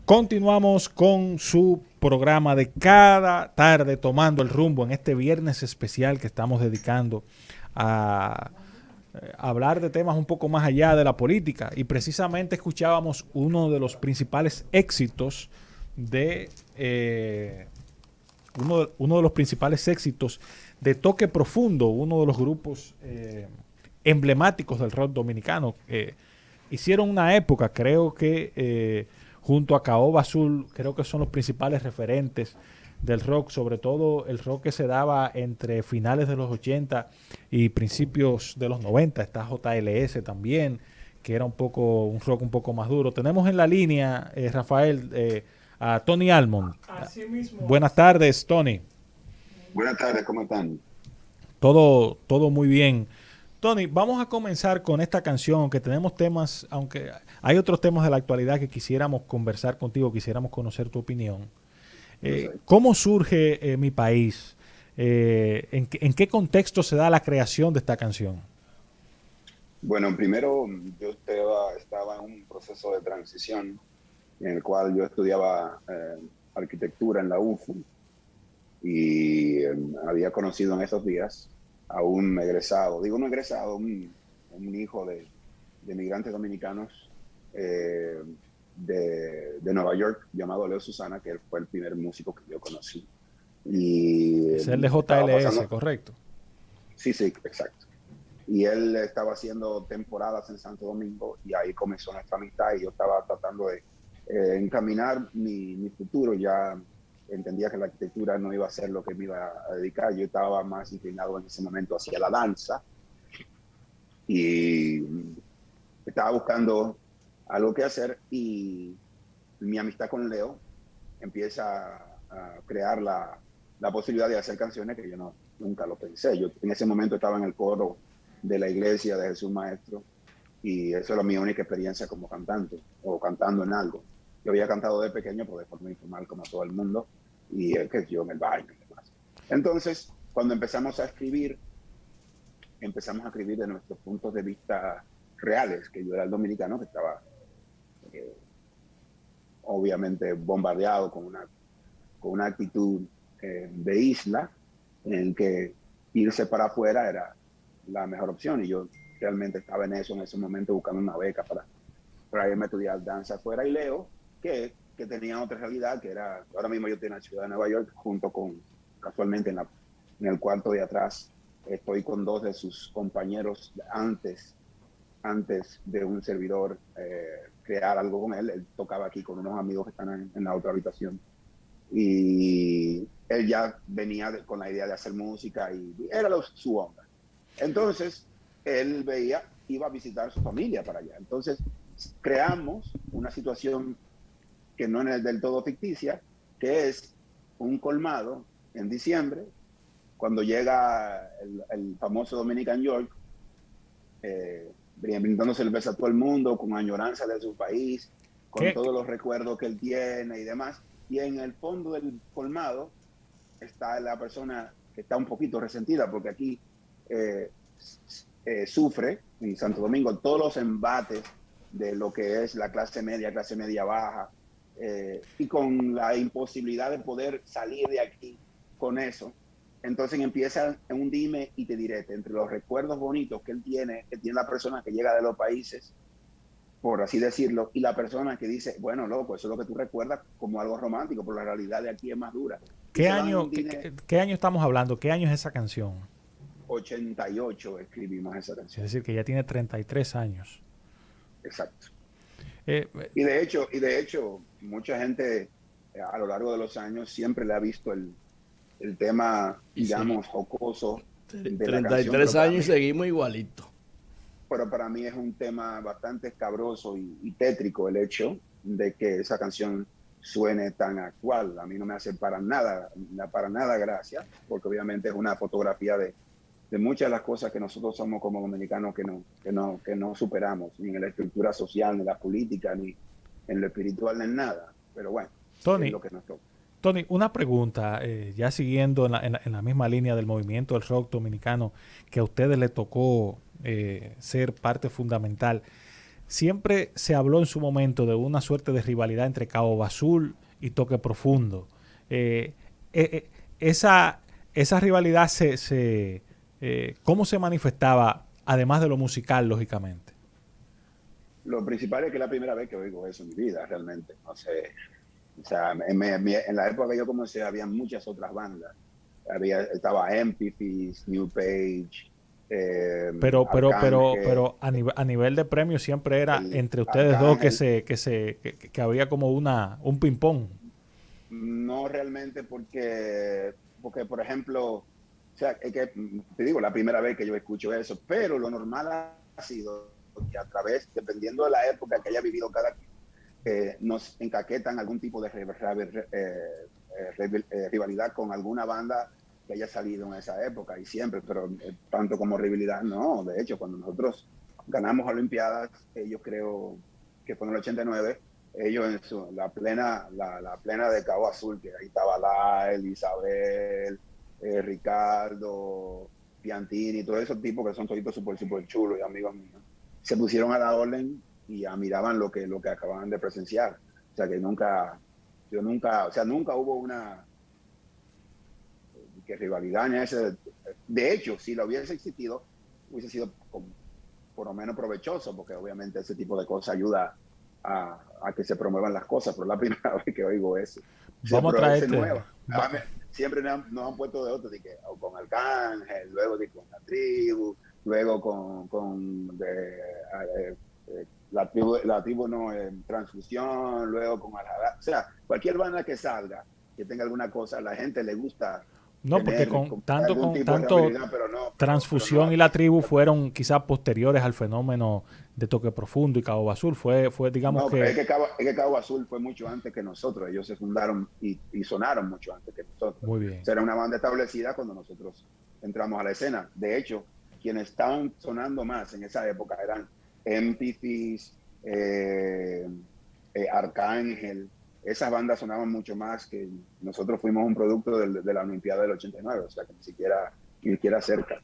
Continuamos con su programa de cada tarde tomando el rumbo en este viernes especial que estamos dedicando a hablar de temas un poco más allá de la política. Y precisamente escuchábamos uno de los principales éxitos de uno de los principales éxitos de Toque Profundo, uno de los grupos emblemáticos del rock dominicano. Hicieron una época, creo que junto a Caoba Azul, creo que son los principales referentes del rock, sobre todo el rock que se daba entre finales de los 80 y principios de los 90. Está JLS también, que era un rock un poco más duro. Tenemos en la línea, Rafael, a Tony Almond. Así mismo Buenas es. tardes, Tony. Buenas tardes, ¿cómo están? Todo muy bien. Tony, vamos a comenzar con esta canción, aunque tenemos temas, aunque hay otros temas de la actualidad que quisiéramos conversar contigo, quisiéramos conocer tu opinión. Perfecto. ¿Cómo surge Mi País? ¿En qué contexto se da la creación de esta canción? Bueno, primero yo estaba en un proceso de transición en el cual yo estudiaba arquitectura en la UFU y había conocido en esos días a un egresado, digo un egresado, un hijo de migrantes dominicanos eh, de Nueva York llamado Leo Susana, que él fue el primer músico que yo conocí. Y Es el de estaba JLS, pasando, correcto. sí, sí, exacto. Y él estaba haciendo temporadas en Santo Domingo y ahí comenzó nuestra amistad y yo estaba tratando de encaminar mi futuro. Ya entendía que la arquitectura no iba a ser lo que me iba a dedicar. Yo estaba más inclinado en ese momento hacia la danza y estaba buscando algo que hacer y mi amistad con Leo empieza a crear la posibilidad de hacer canciones que yo nunca lo pensé. Yo en ese momento estaba en el coro de la iglesia de Jesús Maestro y eso era mi única experiencia como cantante o cantando en algo. Yo había cantado de pequeño, pero de forma informal como todo el mundo y que yo en el baile y demás. Entonces, cuando empezamos a escribir de nuestros puntos de vista reales, que yo era el dominicano que estaba eh, obviamente bombardeado con una actitud de isla en que irse para afuera era la mejor opción y yo realmente estaba en eso en ese momento buscando una beca para irme a estudiar danza afuera y Leo que tenía otra realidad que era, ahora mismo yo estoy en la ciudad de Nueva York junto con, casualmente en el cuarto de atrás, estoy con dos de sus compañeros antes de un servidor crear algo con él. Él tocaba aquí con unos amigos que están en la otra habitación y él ya venía con la idea de hacer música y era su onda. Entonces, él iba a visitar a su familia para allá. Entonces, creamos una situación que no es del todo ficticia, que es un colmado en diciembre, cuando llega el famoso Dominican York, brindando cerveza a todo el mundo, con añoranza de su país, con ¿Qué, todos los recuerdos que él tiene y demás. Y en el fondo del colmado está la persona que está un poquito resentida, porque aquí eh, sufre en Santo Domingo todos los embates de lo que es la clase media baja, y con la imposibilidad de poder salir de aquí con eso. Entonces empieza en un dime y te direte entre los recuerdos bonitos que tiene la persona que llega de los países, por así decirlo, y la persona que dice, bueno, loco, eso es lo que tú recuerdas como algo romántico, pero la realidad de aquí es más dura. Y qué se van en un año, dime. qué año estamos hablando? ¿Qué año es esa canción? 88 escribimos esa Es canción. decir, que ya tiene 33 años. Exacto. Eh, Y de hecho, mucha gente a lo largo de los años siempre le ha visto el tema, Y seguí. digamos, jocoso de la canción, 33 años y seguimos igualito. pero para mí es un tema bastante escabroso y tétrico el hecho de que esa canción suene tan actual. A mí no me hace para nada gracia, porque obviamente es una fotografía de muchas de las cosas que nosotros somos como dominicanos que no superamos, ni en la estructura social, ni en la política, ni en lo espiritual, ni en nada. Pero bueno, es Tony, lo que nos toca. Tony, una pregunta, ya siguiendo en la misma línea del movimiento del rock dominicano, que a ustedes les tocó ser parte fundamental. siempre se habló en su momento de una suerte de rivalidad entre Caoba Azul y Toque Profundo. Eh, eh, eh, esa rivalidad ¿cómo se manifestaba, además de lo musical, lógicamente? Lo principal es que es la primera vez que oigo eso en mi vida, realmente. No sé, o sea, en la época que yo comencé había muchas otras bandas. Estaba Empathies, New Page, Arcángel, Pero a nivel de premio siempre era el entre ustedes dos Arcángel. que había como un ping-pong. No realmente porque, por ejemplo, o sea, es que, te digo, la primera vez que yo escucho eso, pero lo normal ha sido que a través, dependiendo de la época que haya vivido cada quien, nos encaquetan algún tipo de rivalidad con alguna banda que haya salido en esa época y siempre, pero tanto como rivalidad, no. De hecho, cuando nosotros ganamos Olimpiadas, yo creo que fue en el 89, ellos en la plena de Cabo Azul, que ahí estaba Lael, Isabel, Ricardo, Piantini, todos esos tipos que son toditos súper chulos y amigos míos, se pusieron a la orden y ya miraban lo que acababan de presenciar. O sea que nunca hubo una rivalidad en ese. De hecho, si lo hubiese existido, hubiese sido por lo menos provechoso, porque obviamente ese tipo de cosas ayuda a que se promuevan las cosas, pero es la primera vez que oigo eso. O sea, Vamos a pero es traerte. nueva. Siempre nos han puesto de otro, con Arcángel, luego con la tribu, luego la tribu no transfusión, luego con Al-Haddad. O sea, cualquier banda que salga, que tenga alguna cosa, a la gente le gusta No, porque tener algún con tipo de tanto habilidad, pero no Transfusión y la tribu fueron quizás posteriores al fenómeno de Toque Profundo y Cabo Azul. Fue digamos no, pero que es que Cabo Azul fue mucho antes que nosotros. Ellos se fundaron y sonaron mucho antes que nosotros. muy O bien. sea, era una banda establecida cuando nosotros entramos a la escena. De hecho, quienes estaban sonando más en esa época eran Empathies, Arcángel. Esas bandas sonaban mucho más que nosotros. Fuimos un producto de la Olimpiada del 89, o sea que ni siquiera cerca.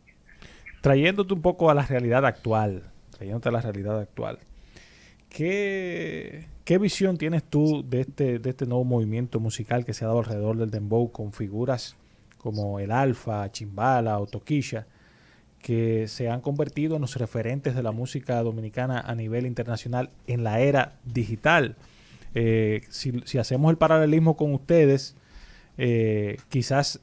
Trayéndote un poco a la realidad actual, trayéndote a la realidad actual. ¿Qué visión tienes tú de este nuevo movimiento musical que se ha dado alrededor del dembow con figuras como el Alfa, Chimbala o Toquilla, que se han convertido en los referentes de la música dominicana a nivel internacional en la era digital? Si hacemos el paralelismo con ustedes, quizás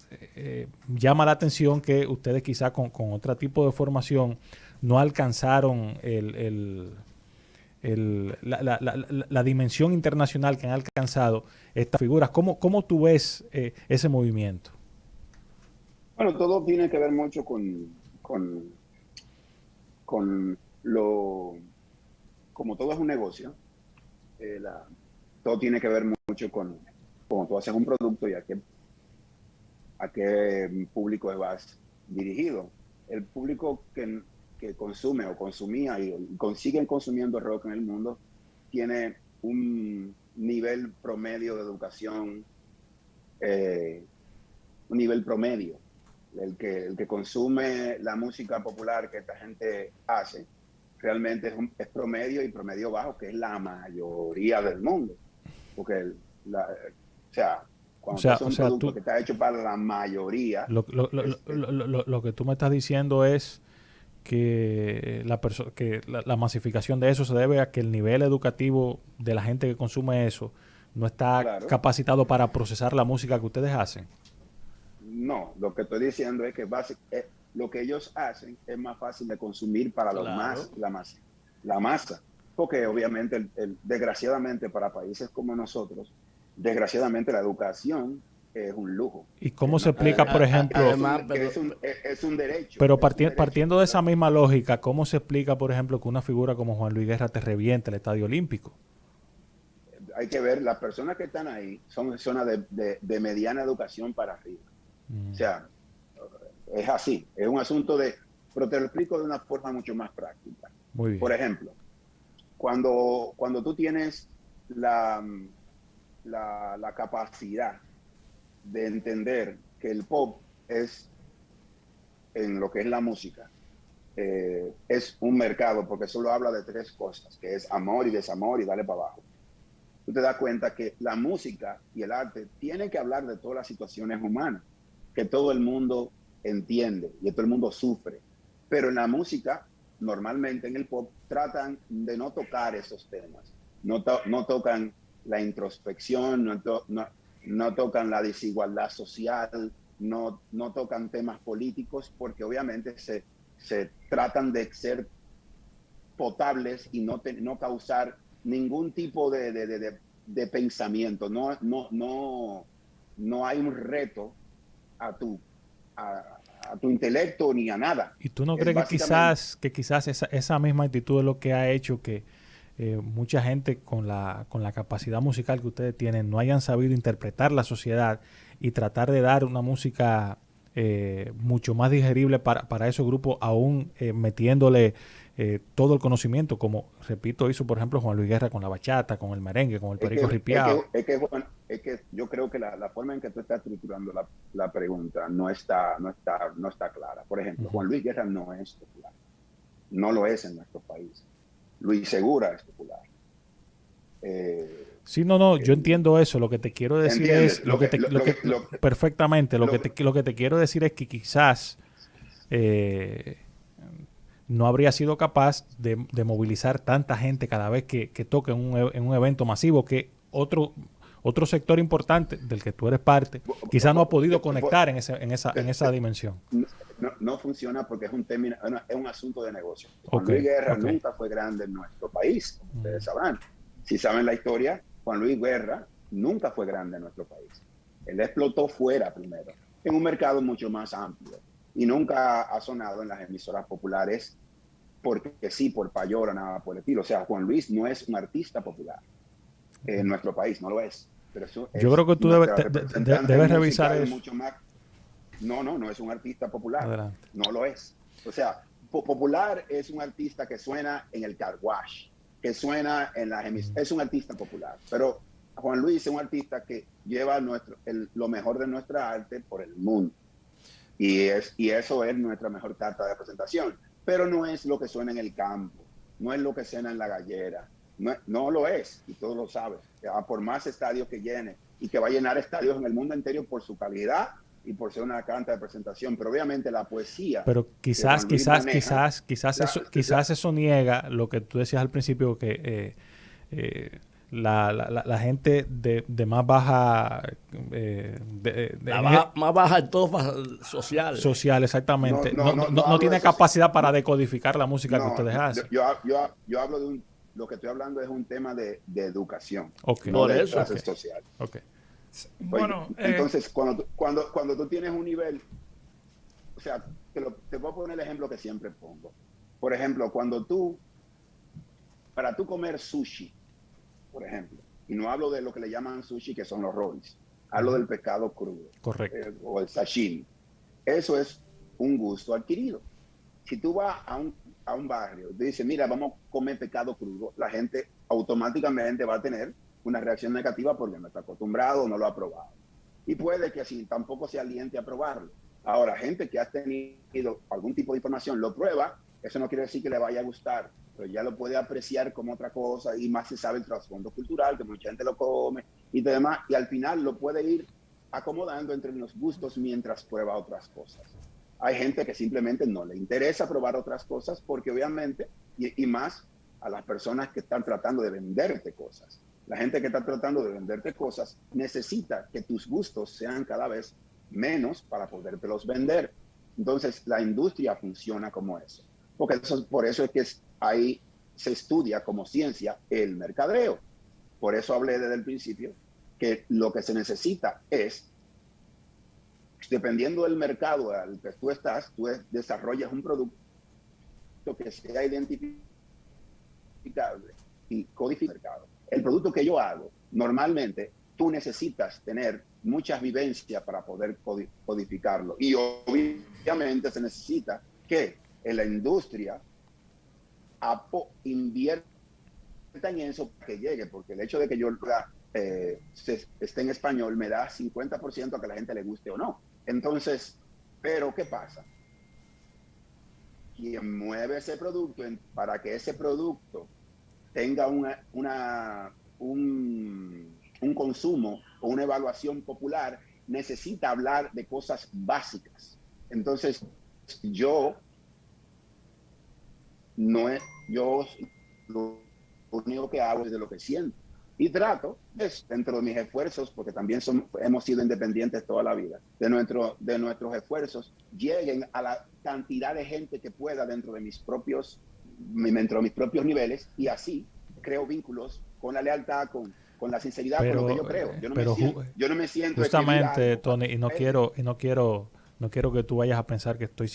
llama la atención que ustedes quizás con otro tipo de formación no alcanzaron la dimensión internacional que han alcanzado estas figuras. ¿Cómo tú ves ese movimiento? Bueno, todo tiene que ver mucho con como todo es un negocio, todo tiene que ver mucho con cómo tú haces un producto y a qué público vas dirigido. El público que consume o consumía y consiguen consumiendo rock en el mundo tiene un nivel promedio de educación, eh, un nivel promedio. El que consume la música popular que esta gente hace realmente es promedio y promedio bajo, que es la mayoría del mundo. Porque, o sea, cuando tú haces O un sea, producto que está hecho para la mayoría, lo que tú me estás diciendo es que la masificación de eso se debe a que el nivel educativo de la gente que consume eso no está claro, capacitado para procesar la música que ustedes hacen. no, lo que estoy diciendo es que lo que ellos hacen es más fácil de consumir para Claro. la masa, porque obviamente, desgraciadamente para países como nosotros, desgraciadamente la educación es un lujo, ¿Y que cómo se explica, por ejemplo, Además, es un derecho, pero es un derecho, partiendo de esa ¿verdad? misma lógica, cómo se explica, por ejemplo, que una figura como Juan Luis Guerra te reviente el Estadio Olímpico? Hay que ver, las personas que están ahí son personas de mediana educación para arriba. O Mm, sea, es así, es un asunto pero te lo explico de una forma mucho más práctica. muy Por bien. ejemplo, cuando tú tienes la, la capacidad de entender que el pop es, en lo que es la música, es un mercado, porque solo habla de tres cosas, que es amor y desamor y dale para abajo. Tú te das cuenta que la música y el arte tienen que hablar de todas las situaciones humanas, que todo el mundo entiende y todo el mundo sufre. Pero en la música, normalmente en el pop, tratan de no tocar esos temas. No tocan la introspección, no tocan la desigualdad social, no tocan temas políticos, porque obviamente se tratan de ser potables y no causar ningún tipo de pensamiento. No hay un reto a tu, a tu intelecto ni a nada. ¿Y tú no Es crees que básicamente quizás esa misma actitud es lo que ha hecho que mucha gente con la capacidad musical que ustedes tienen no hayan sabido interpretar la sociedad y tratar de dar una música mucho más digerible para esos grupos, aún metiéndole todo el conocimiento, como, repito, hizo por ejemplo Juan Luis Guerra con la bachata, con el merengue, con el es perico que, es ripiao? que, es que, bueno, es que yo creo que la forma en que tú estás estructurando la pregunta no está clara. Por ejemplo, Ujú. Juan Luis Guerra no es popular. No lo es en nuestro país. Luis Segura es popular. Eh, Sí, no, yo eh, entiendo eso. Lo que te quiero decir es, ¿Entiendes? perfectamente, lo que te quiero decir es que quizás eh, no habría sido capaz de movilizar tanta gente cada vez que toque en un evento masivo que otro sector importante del que tú eres parte quizás no ha podido conectar en esa dimensión. no funciona porque es es un asunto de negocio. Juan Ok, Luis Guerra ok. nunca fue grande en nuestro país, como Mm. ustedes sabrán. Si saben la historia, Juan Luis Guerra nunca fue grande en nuestro país. Él explotó fuera primero, en un mercado mucho más amplio. Y nunca ha sonado en las emisoras populares porque sí, por payola, nada por el estilo. O sea, Juan Luis no es un artista popular en nuestro país, no lo es. Pero eso Yo creo es que tú nuestra representante debes revisar musical eso. mucho más. No es un artista popular. Adelante. No lo es. O sea, popular es un artista que suena en el car wash, que suena en las emisoras. Es un artista popular. Pero Juan Luis es un artista que lleva lo mejor de nuestra arte por el mundo. Y eso es nuestra mejor carta de presentación. Pero no es lo que suena en el campo, no es lo que suena en la gallera. No lo es, y todos lo saben. Por más estadios que llene, y que va a llenar estadios en el mundo entero por su calidad y por ser una carta de presentación. Pero obviamente la poesía Pero que Juan Luis maneja, la, quizás eso niega lo que tú decías al principio, que la gente de más baja Más baja estofa social. social, no, exactamente, no, no, no no hablo de tiene eso. capacidad para No, decodificar la música que no, ustedes hacen. yo hablo lo que estoy hablando es un tema de educación, Ok, no Por de eso. ok, clase social. ok. Oye, Bueno, entonces, cuando tú tienes un nivel, o sea, te voy a poner el ejemplo que siempre pongo. Por ejemplo, para tú comer sushi, por ejemplo, y no hablo de lo que le llaman sushi, que son los rolls, hablo del pescado crudo, Correcto. o el sashimi. Eso es un gusto adquirido. Si tú vas a un barrio y dices, mira, vamos a comer pescado crudo, la gente automáticamente va a tener una reacción negativa porque no está acostumbrado, no lo ha probado. Y puede que así tampoco se aliente a probarlo. Ahora, gente que ha tenido algún tipo de información lo prueba, eso no quiere decir que le vaya a gustar, pero ya lo puede apreciar como otra cosa y más se sabe el trasfondo cultural, que mucha gente lo come y demás, y al final lo puede ir acomodando entre los gustos mientras prueba otras cosas. Hay gente que simplemente no le interesa probar otras cosas porque obviamente, y más a las personas que están tratando de venderte cosas. La gente que está tratando de venderte cosas necesita que tus gustos sean cada vez menos para podértelos vender. Entonces, la industria funciona como eso. Por eso es que ahí se estudia como ciencia el mercadeo. Por eso hablé desde el principio que lo que se necesita es, dependiendo del mercado al que tú estás, tú desarrollas un producto que sea identificable y codificado. El producto que yo hago, normalmente tú necesitas tener muchas vivencias para poder codificarlo. Y obviamente se necesita que en la industria invierta en eso para que llegue, porque el hecho de que yo esté en español me da 50% a que la gente le guste o no. Entonces, pero ¿qué pasa? quien mueve ese producto, para que ese producto tenga un consumo o una evaluación popular, necesita hablar de cosas básicas. Entonces, yo lo único que hago es de lo que siento. Y trato, dentro de mis esfuerzos, porque también hemos sido independientes toda la vida, de nuestros esfuerzos, lleguen a la cantidad de gente que pueda dentro de mis propios niveles, y así creo vínculos con la lealtad, con la sinceridad, con lo que yo creo. Yo no me siento justamente, Tony, y no quiero que tú vayas a pensar que estoy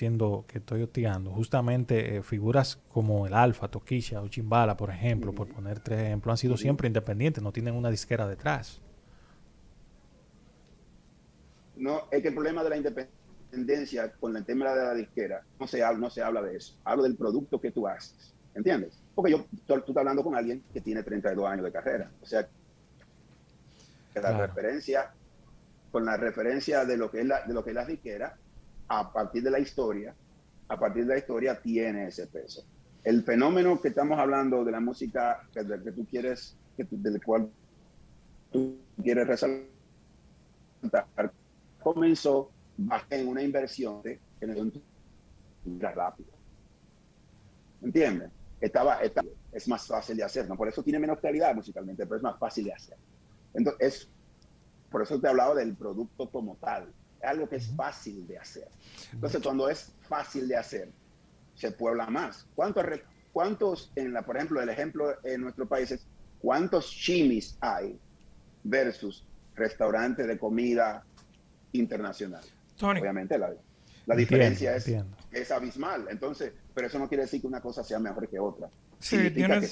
hostigando. Justamente figuras como el Alfa, Toquilla o Chimbala, por ejemplo, por poner 3 ejemplos, han sido siempre independientes, no tienen una disquera detrás. No, es que el problema de la independencia con el tema de la disquera, no se habla de eso. Hablo del producto que tú haces, ¿entiendes? Porque tú estás hablando con alguien que tiene 32 años de carrera. O sea, que con la referencia de lo que es la disquera, a partir de la historia tiene ese peso. El fenómeno que estamos hablando de la música del cual tú quieres resaltar, comenzó en una inversión que era rápido. ¿Entiendes? Es más fácil de hacer, ¿no? Por eso tiene menos calidad musicalmente, pero es más fácil de hacer. Entonces, por eso te he hablado del producto como tal. Es algo que es fácil de hacer. Entonces, cuando es fácil de hacer, se puebla más. ¿Cuántos por ejemplo, el ejemplo en nuestro país es cuántos chimis hay versus restaurantes de comida internacional? Tony. Obviamente la diferencia es abismal. Entonces, pero eso no quiere decir que una cosa sea mejor que otra. Sí, significa que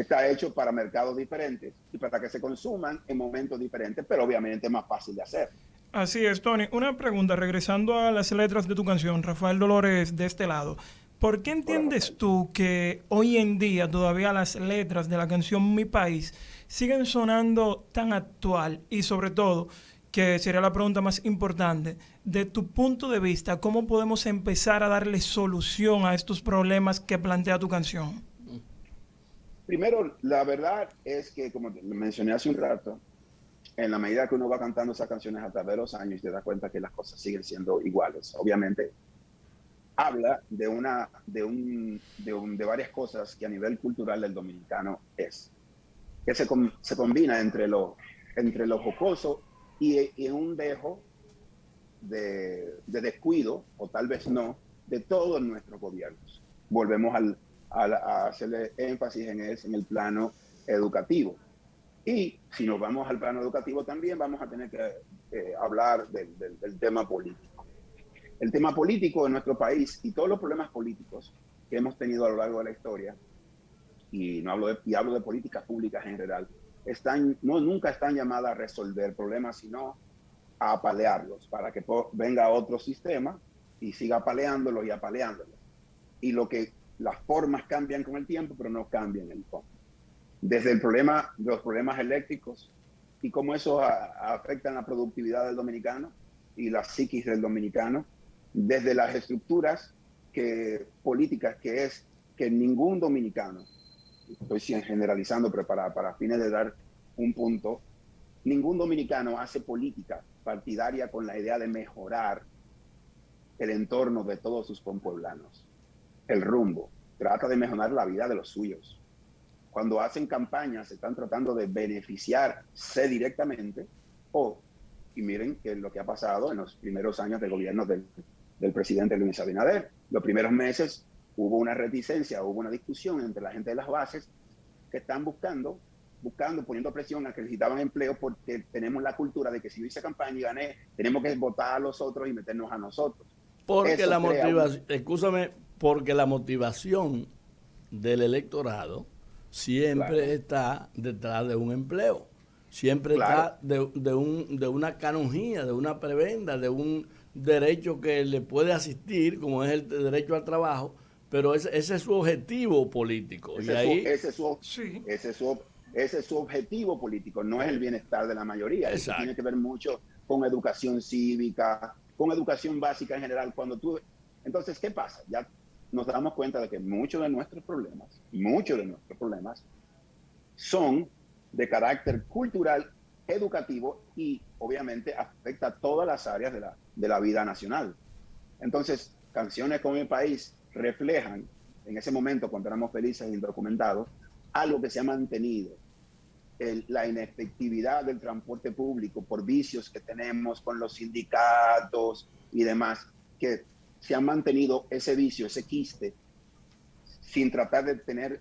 está hecho para mercados diferentes y para que se consuman en momentos diferentes, pero obviamente es más fácil de hacer. Así es, Tony. Una pregunta, regresando a las letras de tu canción, Rafael Dolores de este lado. ¿Por qué entiendes tú que hoy en día todavía las letras de la canción Mi País siguen sonando tan actual? Y sobre todo, que sería la pregunta más importante, de tu punto de vista, ¿cómo podemos empezar a darle solución a estos problemas que plantea tu canción? Primero, la verdad es que, como mencioné hace un rato, en la medida que uno va cantando esas canciones a través de los años, te das cuenta que las cosas siguen siendo iguales. Obviamente, habla de varias cosas que a nivel cultural del dominicano que se combina entre lo jocoso y un dejo de descuido, o tal vez no, de todos nuestros gobiernos. Volvemos a hacerle énfasis en el plano educativo. Y si nos vamos al plano educativo también vamos a tener que hablar del tema político. El tema político en nuestro país y todos los problemas políticos que hemos tenido a lo largo de la historia, y hablo de políticas públicas en general, nunca están llamadas a resolver problemas, sino a apalearlos, para que venga otro sistema y siga apaleándolos y apaleándolos. Y las formas cambian con el tiempo, pero no cambian el fondo. Desde los problemas eléctricos y cómo eso afecta la productividad del dominicano y la psiquis del dominicano, desde las estructuras políticas que ningún dominicano, estoy generalizando, pero para fines de dar un punto, ningún dominicano hace política partidaria con la idea de mejorar el entorno de todos sus compueblanos. El rumbo trata de mejorar la vida de los suyos. Cuando hacen campañas, están tratando de beneficiarse directamente, y miren que lo que ha pasado en los primeros años del gobierno del presidente Luis Abinader. Los primeros meses hubo una reticencia, hubo una discusión entre la gente de las bases que están buscando, poniendo presión a que necesitaban empleo, porque tenemos la cultura de que si yo hice campaña y gané, tenemos que votar a los otros y meternos a nosotros. Porque la motivación del electorado siempre está detrás de un empleo, siempre está de una canonjía, de una prebenda, de un derecho que le puede asistir, como es el derecho al trabajo, pero ese es su objetivo político. Ese es su objetivo político, no es el bienestar de la mayoría. Eso tiene que ver mucho con educación cívica, con educación básica en general. Entonces, ¿qué pasa? Ya nos damos cuenta de que muchos de nuestros problemas son de carácter cultural, educativo y obviamente afecta a todas las áreas de la vida nacional. Entonces, canciones como Mi País reflejan, en ese momento cuando éramos felices e indocumentados, algo que se ha mantenido, la inefectividad del transporte público por vicios que tenemos con los sindicatos y demás, que se han mantenido ese vicio, ese quiste, sin tratar de tener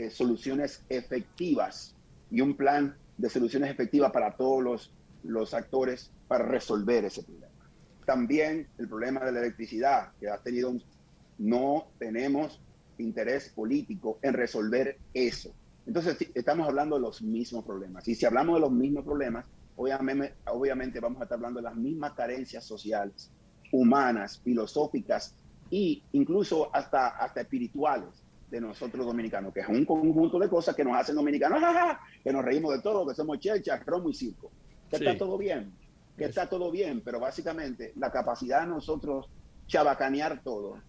soluciones efectivas y un plan de soluciones efectivas para todos los actores para resolver ese problema. También el problema de la electricidad, que ha tenido no tenemos interés político en resolver eso. Entonces, estamos hablando de los mismos problemas. Y si hablamos de los mismos problemas, obviamente vamos a estar hablando de las mismas carencias sociales, humanas, filosóficas e incluso hasta espirituales de nosotros dominicanos, que es un conjunto de cosas que nos hacen dominicanos, que nos reímos de todo, que somos chelcha, romo y circo. Que está todo bien, está todo bien, pero básicamente la capacidad de nosotros chabacanear todo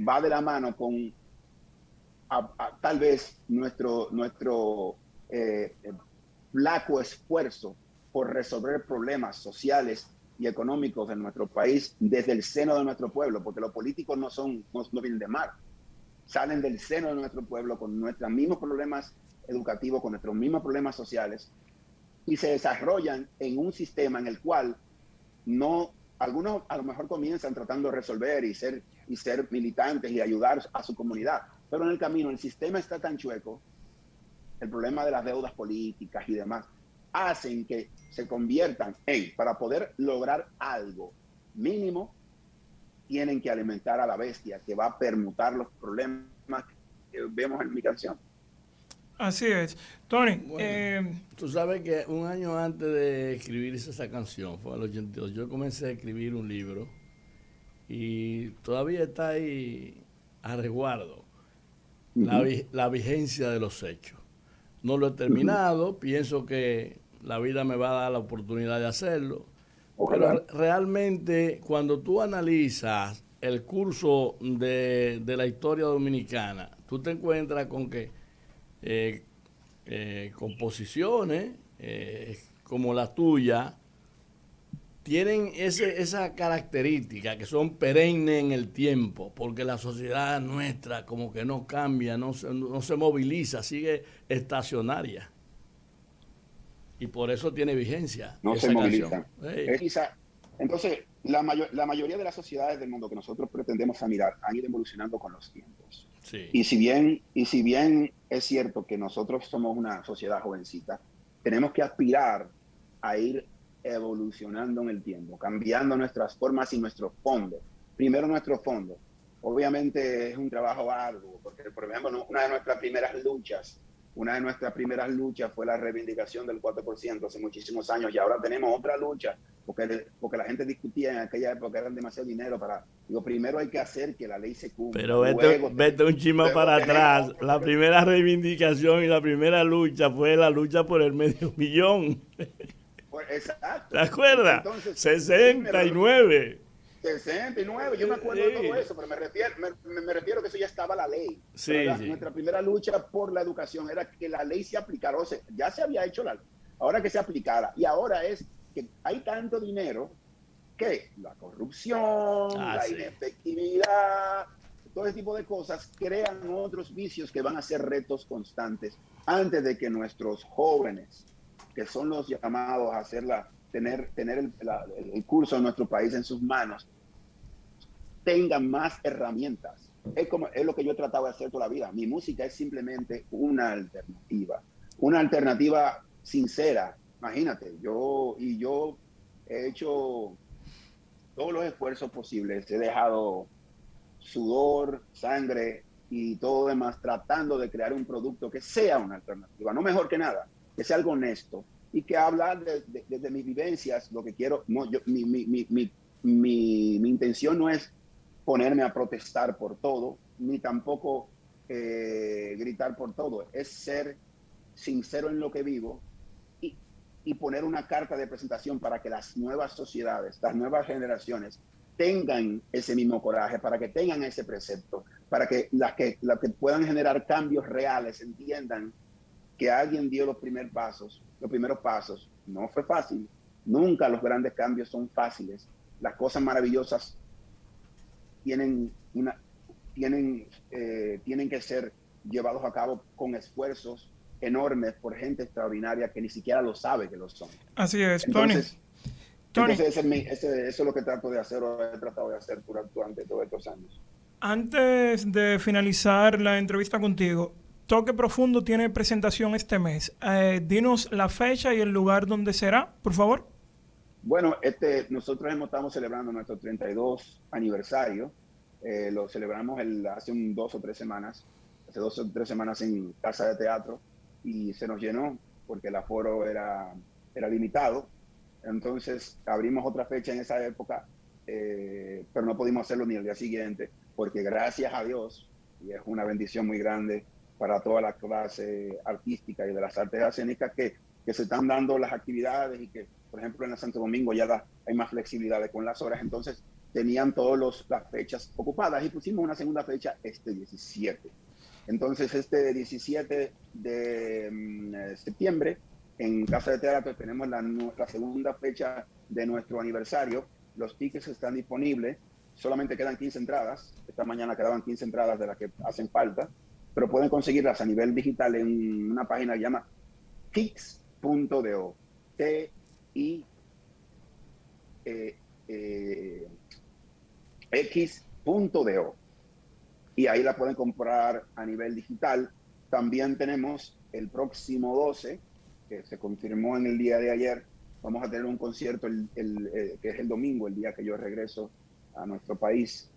va de la mano con tal vez nuestro flaco esfuerzo por resolver problemas sociales y económicos de nuestro país desde el seno de nuestro pueblo, porque los políticos no vienen de mar, salen del seno de nuestro pueblo con nuestros mismos problemas educativos, con nuestros mismos problemas sociales, y se desarrollan en un sistema en el cual algunos a lo mejor comienzan tratando de resolver y ser militantes y ayudar a su comunidad, pero en el camino el sistema está tan chueco, el problema de las deudas políticas y demás, hacen que se conviertan para poder lograr algo mínimo, tienen que alimentar a la bestia que va a permutar los problemas que vemos en mi canción. Así es. Tony, bueno, tú sabes que un año antes de escribir esa canción, fue en el 82, yo comencé a escribir un libro y todavía está ahí a resguardo la vigencia de los hechos. No lo he terminado, pienso que la vida me va a dar la oportunidad de hacerlo. Ojalá. Pero realmente cuando tú analizas el curso de la historia dominicana, tú te encuentras con que composiciones como la tuya tienen esa característica, que son perennes en el tiempo, porque la sociedad nuestra como que no cambia, no se moviliza, sigue estacionaria. Y por eso tiene vigencia. No se moviliza. Entonces, la mayoría de las sociedades del mundo que nosotros pretendemos mirar han ido evolucionando con los tiempos. Sí. Y si bien es cierto que nosotros somos una sociedad jovencita, tenemos que aspirar a ir evolucionando en el tiempo, cambiando nuestras formas y nuestros fondos. Primero nuestros fondos. Obviamente es un trabajo arduo, porque por ejemplo una de nuestras primeras luchas fue la reivindicación del 4% hace muchísimos años, y ahora tenemos otra lucha, porque la gente discutía en aquella época, eran demasiado dinero primero hay que hacer que la ley se cumpla. Pero vete un chisma para atrás. La primera reivindicación y la primera lucha fue la lucha por el $500,000. Exacto. ¿Te acuerdas? Entonces, 69. 69, yo me acuerdo de todo eso, pero me refiero que eso ya estaba la ley. Sí. Nuestra primera lucha por la educación era que la ley se aplicara, o sea, ya se había hecho la ley, ahora que se aplicara, y ahora es que hay tanto dinero que la corrupción, inefectividad, todo ese tipo de cosas crean otros vicios que van a ser retos constantes antes de que nuestros jóvenes, que son los llamados a tener el curso de nuestro país en sus manos, tengan más herramientas. Es lo que yo he tratado de hacer toda la vida. Mi música es simplemente una alternativa sincera. Imagínate, yo he hecho todos los esfuerzos posibles, he dejado sudor, sangre y todo demás tratando de crear un producto que sea una alternativa, no mejor que nada, que sea algo honesto y que habla desde mis vivencias. Lo que quiero, mi intención no es ponerme a protestar por todo, ni tampoco gritar por todo, es ser sincero en lo que vivo y poner una carta de presentación para que las nuevas sociedades, las nuevas generaciones tengan ese mismo coraje, para que tengan ese precepto, para que las que puedan generar cambios reales entiendan que alguien dio los primeros pasos. No fue fácil. Nunca los grandes cambios son fáciles. Las cosas maravillosas tienen que ser llevados a cabo con esfuerzos enormes por gente extraordinaria que ni siquiera lo sabe que lo son. Así es, Entonces, Tony. eso es lo que trato de hacer o he tratado de hacer durante todos estos años. Antes de finalizar la entrevista contigo, Toque Profundo tiene presentación este mes. Dinos la fecha y el lugar donde será, por favor. Bueno, nosotros estamos celebrando nuestro 32 aniversario. Lo celebramos hace 2 o 3 semanas. Hace 2 o 3 semanas en Casa de Teatro y se nos llenó porque el aforo era limitado. Entonces abrimos otra fecha en esa época, pero no pudimos hacerlo ni el día siguiente porque gracias a Dios, y es una bendición muy grande para toda la clase artística y de las artes escénicas que se están dando las actividades y que, por ejemplo, en el Santo Domingo ya hay más flexibilidad con las horas. Entonces tenían todas las fechas ocupadas y pusimos una segunda fecha 17. Entonces, 17 de septiembre, en Casa de Teatro tenemos la segunda fecha de nuestro aniversario. Los tickets están disponibles. Solamente quedan 15 entradas. Esta mañana quedaban 15 entradas de las que hacen falta. Pero pueden conseguirlas a nivel digital en una página que se llama tix.do. X.do. Y ahí la pueden comprar a nivel digital. También tenemos el próximo 12, que se confirmó en el día de ayer. Vamos a tener un concierto que es el domingo, el día que yo regreso a nuestro país.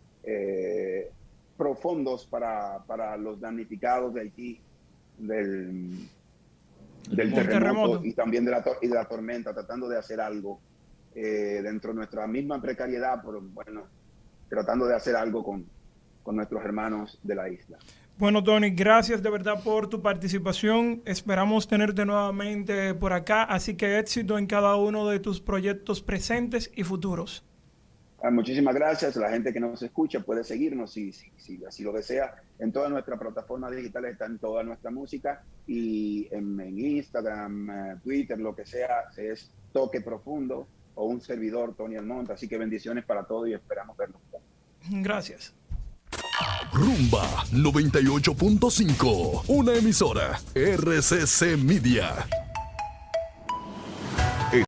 Profundos para los damnificados de Haití, del terremoto y también de la tormenta, tratando de hacer algo dentro de nuestra misma precariedad, pero bueno, tratando de hacer algo con nuestros hermanos de la isla. Bueno, Tony, gracias de verdad por tu participación. Esperamos tenerte nuevamente por acá, así que éxito en cada uno de tus proyectos presentes y futuros. Muchísimas gracias. La gente que nos escucha puede seguirnos si así lo desea. En todas nuestras plataformas digitales está en toda nuestra música y en Instagram, Twitter, lo que sea, es Toque Profundo o un servidor, Tony Almonte. Así que bendiciones para todos y esperamos vernos. Gracias. Rumba 98.5, una emisora RCC Media.